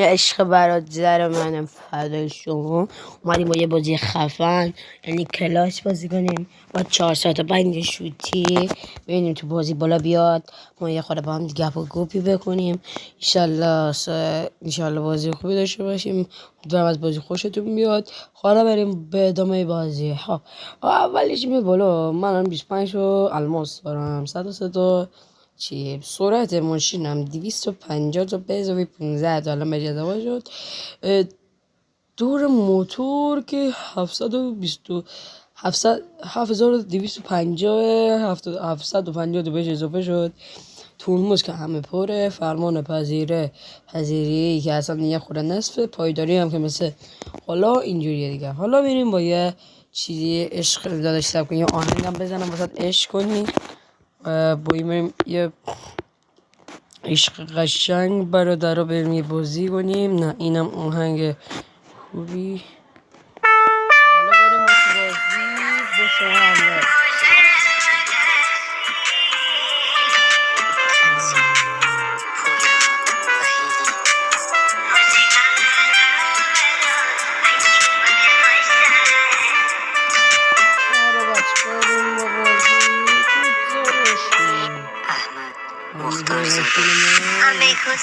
عشق برادر منم فدای شما. اومدیم با یه بازی خفن یعنی کلاس بازی کنیم با 4 ساعت و 5 شوتی ببینیم تو بازی بالا بیاد. ما یه خورده با هم گپ و گوپی بکنیم انشالله بازی خوبی داشته باشیم. امیدوارم از بازی خوشتون بیاد. حالا بریم به ادامه بازی. خب اولش می بالا من الان 25 تا الماس دارم، 103 تا چی سرعت ماشینم 250 تا به اضافه 15 تا الان به اضافه شد. دور موتور که 7250 750 تا بهش اضافه شد. ترمز که همه پره، فرمان پذیری که اصلا یه خورده نصفه، پایداری هم که مثل حالا اینجوریه دیگه. حالا میریم با یه چیزی عشق داشته کنیم، یه آهنگم بزنم واسه عشق کنی. با این یه عشق قشنگ برادر رو بریم یه بازی کنیم. نه اینم آهنگ خوبی. حالا بریم بازی با شما همراه.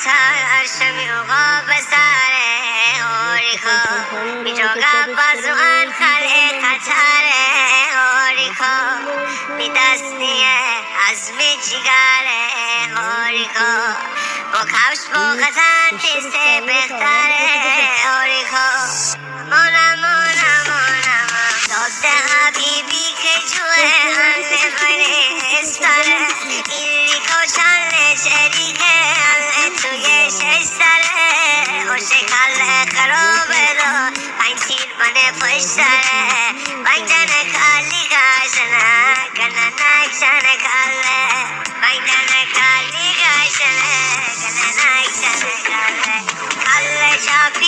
عرشمی اوقا بساره اوریکا میجاگا بازوان خلق خطره اوریکا می دستیه عزمی جیگاره اوریکا با کفش با غزن تیسته بختره اوریکا مونم داده حبیبی که جوه همه بینه استاره ایریکا چنه شریکه توی شش سره اوشه کله خرابه دا پنج تیر بانه پشت سره بنگ جنه کلی گشنه گنه نکشنه کله بنگ جنه کلی گشنه گنه نکشنه کله کله چاپی